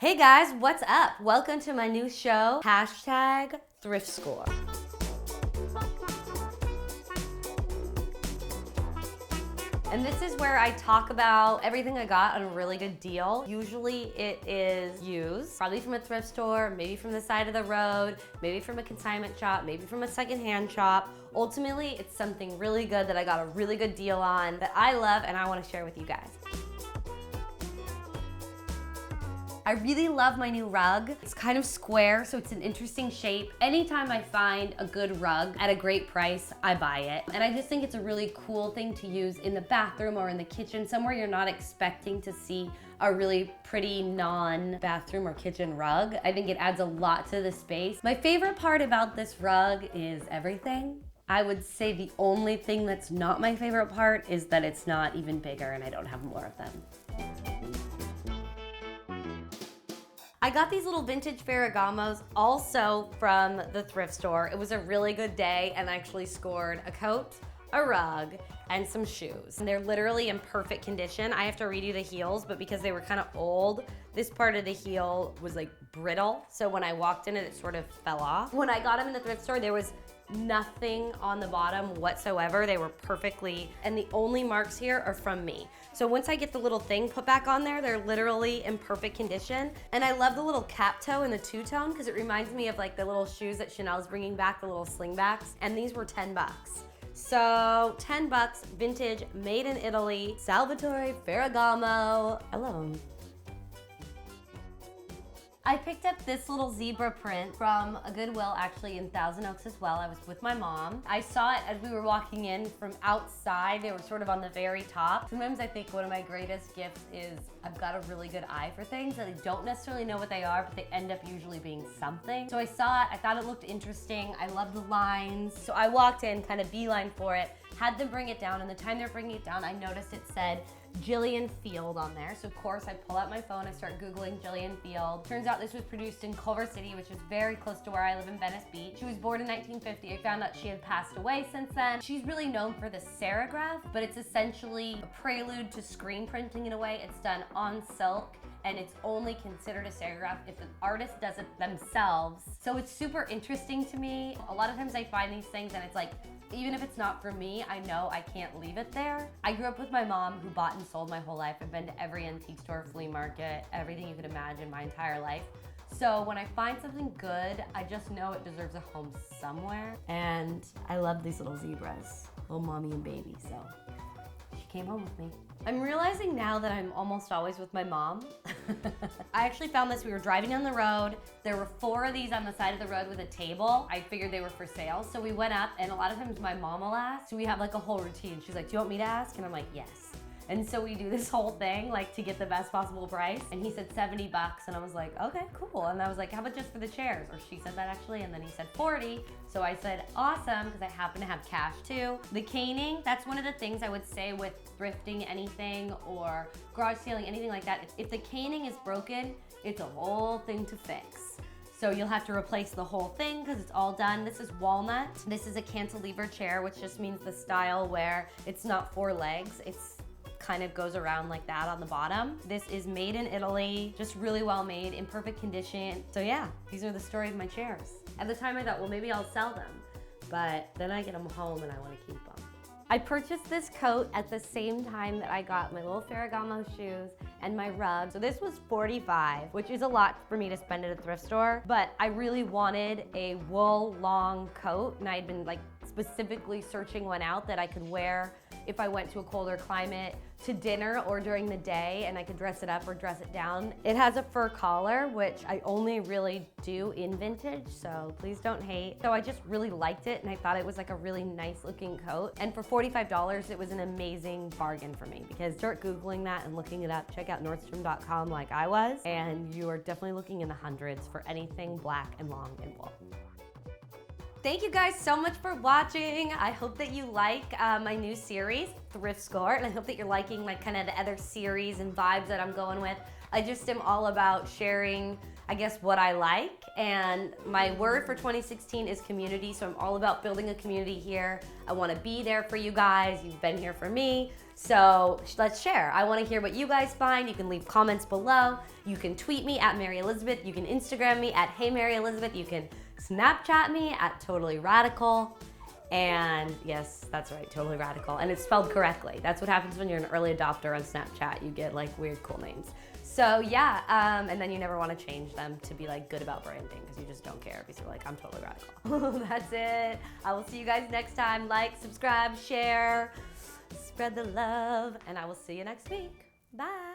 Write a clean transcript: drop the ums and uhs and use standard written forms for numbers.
Hey guys, what's up? Welcome to my new show, #ThriftScore. And this is where I talk about everything I got on a really good deal. Usually it is used, probably from a thrift store, maybe from the side of the road, maybe from a consignment shop, maybe from a secondhand shop. Ultimately, it's something really good that I got a really good deal on that I love and I want to share with you guys. I really love my new rug. It's kind of square, so it's an interesting shape. Anytime I find a good rug at a great price, I buy it. And I just think it's a really cool thing to use in the bathroom or in the kitchen, somewhere you're not expecting to see a really pretty non-bathroom or kitchen rug. I think it adds a lot to the space. My favorite part about this rug is everything. I would say the only thing that's not my favorite part is that it's not even bigger and I don't have more of them. I got these little vintage Ferragamos also from the thrift store. It was a really good day and I actually scored a coat, a rug, and some shoes. And they're literally in perfect condition. I have to redo the heels, but because they were kind of old, this part of the heel was like brittle. So when I walked in it sort of fell off. When I got them in the thrift store, there was nothing on the bottom whatsoever. They were perfectly, and the only marks here are from me. So once I get the little thing put back on there, they're literally in perfect condition. And I love the little cap toe and the two-tone because it reminds me of like the little shoes that Chanel's bringing back, the little slingbacks. And these were 10 bucks. So 10 bucks, vintage, made in Italy, Salvatore Ferragamo. I love them. I picked up this little zebra print from a Goodwill actually in Thousand Oaks as well. I was with my mom. I saw it as we were walking in from outside. They were sort of on the very top. Sometimes I think one of my greatest gifts is I've got a really good eye for things that I don't necessarily know what they are, but they end up usually being something. So I saw it, I thought it looked interesting. I love the lines. So I walked in, kind of beeline for it, had them bring it down, and the time they're bringing it down, I noticed it said Jillian Field on there. So of course I pull out my phone, I start Googling Jillian Field. Turns out this was produced in Culver City, which is very close to where I live in Venice Beach. She was born in 1950. I found out she had passed away since then. She's really known for the serigraph, but it's essentially a prelude to screen printing in a way. It's done on silk, and it's only considered a serigraph if the artist does it themselves. So it's super interesting to me. A lot of times I find these things and it's like, even if it's not for me, I know I can't leave it there. I grew up with my mom who bought and sold my whole life. I've been to every antique store, flea market, everything you could imagine my entire life. So when I find something good, I just know it deserves a home somewhere. And I love these little zebras, little mommy and baby, so she came home with me. I'm realizing now that I'm almost always with my mom. I actually found this, we were driving down the road. There were 4 of these on the side of the road with a table. I figured they were for sale. So we went up and a lot of times my mom will ask. So we have like a whole routine. She's like, do you want me to ask? And I'm like, yes. And so we do this whole thing like to get the best possible price. And he said 70 bucks and I was like, okay, cool. And I was like, how about just for the chairs? Or she said that actually, and then he said 40. So I said, awesome, because I happen to have cash too. The caning, that's one of the things I would say with thrifting anything or garage sailing, anything like that. If the caning is broken, it's a whole thing to fix. So you'll have to replace the whole thing because it's all done. This is walnut. This is a cantilever chair, which just means the style where it's not 4 legs. It's kind of goes around like that on the bottom. This is made in Italy, just really well made, in perfect condition. So yeah, these are the story of my chairs. At the time I thought, well, maybe I'll sell them, but then I get them home and I want to keep them. I purchased this coat at the same time that I got my little Ferragamo shoes and my rug. So this was $45, which is a lot for me to spend at a thrift store, but I really wanted a wool long coat and I had been like specifically searching one out that I could wear if I went to a colder climate, to dinner or during the day, and I could dress it up or dress it down. It has a fur collar, which I only really do in vintage, so please don't hate. So I just really liked it, and I thought it was like a really nice looking coat. And for $45, it was an amazing bargain for me, because start Googling that and looking it up. Check out Nordstrom.com like I was, and you are definitely looking in the hundreds for anything black and long and wool. Thank you guys so much for watching. I hope that you like my new series, Thrift Score, and I hope that you're liking like kind of the other series and vibes that I'm going with. I just am all about sharing I guess, what I like. And my word for 2016 is community. So I'm all about building a community here. I want to be there for you guys. You've been here for me. So let's share. I want to hear what you guys find. You can leave comments below. You can tweet me at Mary Elizabeth. You can Instagram me at Hey Mary Elizabeth. You can Snapchat me at Totally Radical. And yes, that's right, Totally Radical. And it's spelled correctly. That's what happens when you're an early adopter on Snapchat. You get like weird cool names. So yeah, and then you never want to change them to be like good about branding because you just don't care because you're like, I'm totally radical. That's it. I will see you guys next time. Like, subscribe, share, spread the love, and I will see you next week. Bye.